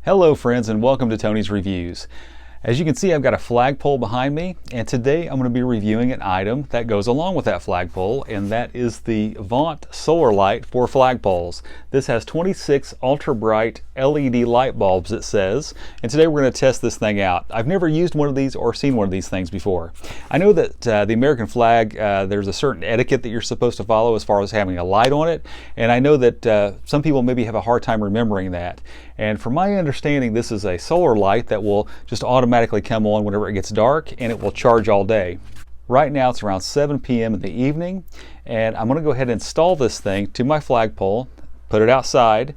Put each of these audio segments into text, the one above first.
Hello friends, and welcome to Tony's Reviews. As you can see, I've got a flagpole behind me, and today I'm going to be reviewing an item that goes along with that flagpole, and that is the Vont solar light for flagpoles. This has 26 ultra bright LED light bulbs, it says, and today we're going to test this thing out. I've never used one of these or seen one of these things before. I know that the American flag, there's a certain etiquette that you're supposed to follow as far as having a light on it, and I know that some people maybe have a hard time remembering that. And from my understanding, this is a solar light that will just automatically come on whenever it gets dark, and it will charge all day. Right now it's around 7 p.m. in the evening, and I'm going to go ahead and install this thing to my flagpole, put it outside,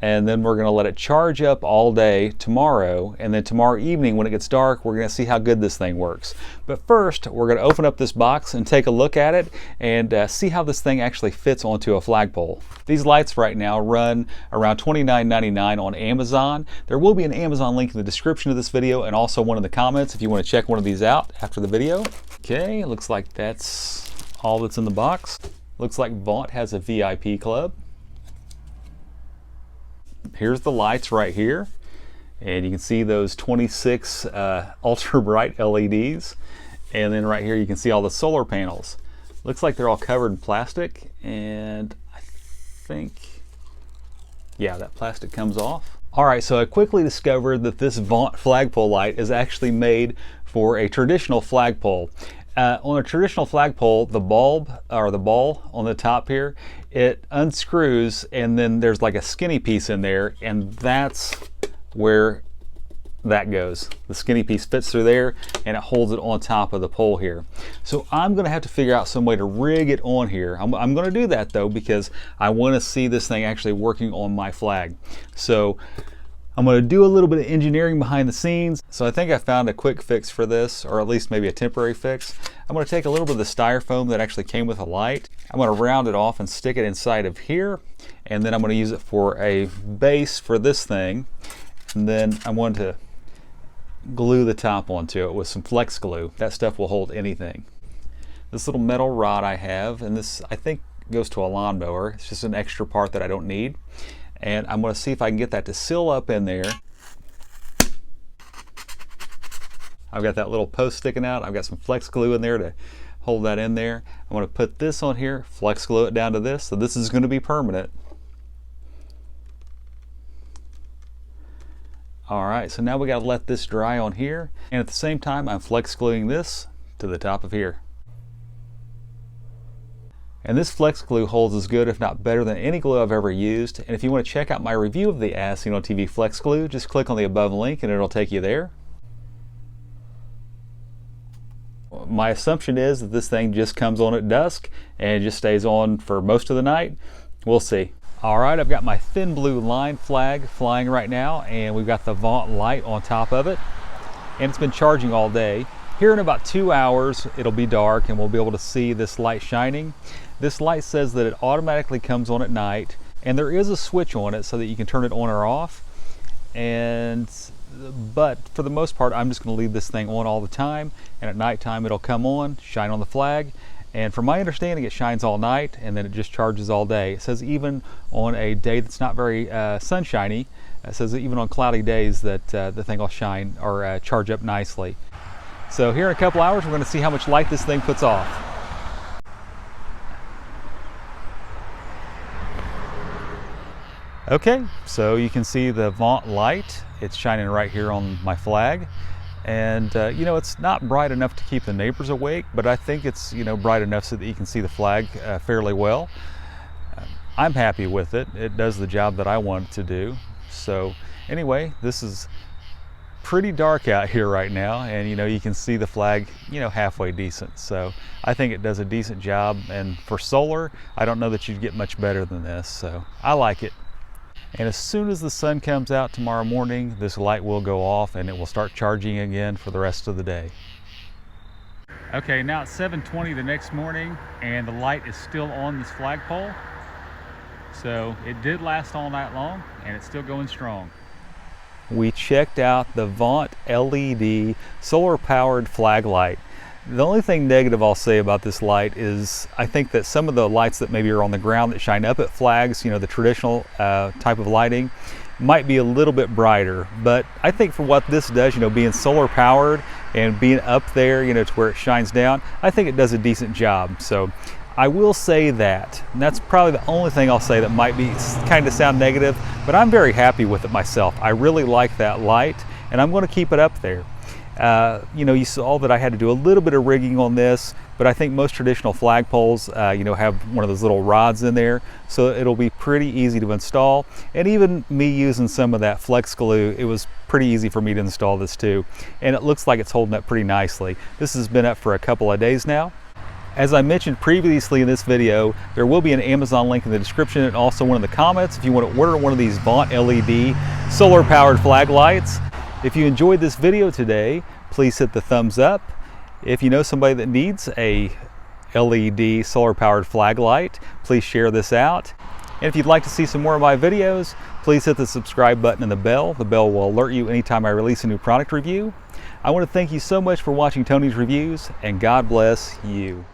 and then we're going to let it charge up all day tomorrow, and then tomorrow evening when it gets dark we're going to see how good this thing works. But first we're going to open up this box and take a look at it and see how this thing actually fits onto a flagpole. These lights right now run around $29.99 on Amazon. There will be an Amazon link in the description of this video and also one in the comments if you want to check one of these out after the video. Okay, looks like that's all that's in the box. Looks like Vont has a VIP club. Here's the lights right here, and you can see those 26 ultra bright LEDs, and then right here you can see all the solar panels. Looks like they're all covered in plastic, and I think, yeah, that plastic comes off. Alright, so I quickly discovered that this Vont flagpole light is actually made for a traditional flagpole. On a traditional flagpole, the bulb, or the ball on the top here, it unscrews, and then there's like a skinny piece in there, and that's where that goes. The skinny piece fits through there, and it holds it on top of the pole here. So I'm going to have to figure out some way to rig it on here. I'm going to do that though, because I want to see this thing actually working on my flag. So I'm going to do a little bit of engineering behind the scenes. So I think I found a quick fix for this, or at least maybe a temporary fix. I'm going to take a little bit of the styrofoam that actually came with a light. I'm going to round it off and stick it inside of here, and then I'm going to use it for a base for this thing, and then I'm going to glue the top onto it with some flex glue. That stuff will hold anything. This little metal rod I have, and this I think goes to a lawnmower. It's just an extra part that I don't need. And I'm going to see if I can get that to seal up in there. I've got that little post sticking out. I've got some flex glue in there to hold that in there. I'm going to put this on here, flex glue it down to this, so this is going to be permanent. Alright, so now we got to let this dry on here, and at the same time I'm flex gluing this to the top of here. And this flex glue holds as good, if not better, than any glue I've ever used. And if you want to check out my review of the As Seen on TV flex glue, just click on the above link and it'll take you there. My assumption is that this thing just comes on at dusk and just stays on for most of the night. We'll see. Alright, I've got my thin blue line flag flying right now, and we've got the Vont light on top of it. And it's been charging all day. Here in about 2 hours it'll be dark and we'll be able to see this light shining. This light says that it automatically comes on at night, and there is a switch on it so that you can turn it on or off. But for the most part I'm just going to leave this thing on all the time, and at nighttime it'll come on, shine on the flag, and from my understanding it shines all night and then it just charges all day. It says even on a day that's not very sunshiny, it says that even on cloudy days that the thing will shine or charge up nicely. So here in a couple hours we're going to see how much light this thing puts off. Okay, so you can see the Vont light. It's shining right here on my flag, and you know, it's not bright enough to keep the neighbors awake, but I think it's, you know, bright enough so that you can see the flag fairly well. I'm happy with it. It does the job that I want it to do. So anyway, this is pretty dark out here right now, and you know, you can see the flag, you know, halfway decent. So I think it does a decent job, and for solar I don't know that you'd get much better than this, so I like it. And as soon as the sun comes out tomorrow morning, this light will go off and it will start charging again for the rest of the day. Okay, now it's 7:20 the next morning and the light is still on this flagpole. So it did last all night long and it's still going strong. We checked out the Vont LED solar powered flag light. The only thing negative I'll say about this light is I think that some of the lights that maybe are on the ground that shine up at flags, you know, the traditional type of lighting, might be a little bit brighter, but I think for what this does, being solar powered and being up there, to where it shines down, I think it does a decent job. So I will say that, and that's probably the only thing I'll say that might be kind of sound negative, but I'm very happy with it myself. I really like that light, and I'm going to keep it up there. You saw that I had to do a little bit of rigging on this, but I think most traditional flagpoles, have one of those little rods in there, so it'll be pretty easy to install. And even me using some of that flex glue, it was pretty easy for me to install this too. And it looks like it's holding up pretty nicely. This has been up for a couple of days now. As I mentioned previously in this video, there will be an Amazon link in the description and also one in the comments if you want to order one of these Vont LED solar powered flag lights. If you enjoyed this video today, please hit the thumbs up. If you know somebody that needs a LED solar powered flag light, please share this out. And if you'd like to see some more of my videos, please hit the subscribe button and the bell. The bell will alert you anytime I release a new product review. I want to thank you so much for watching Tony's Reviews, and God bless you.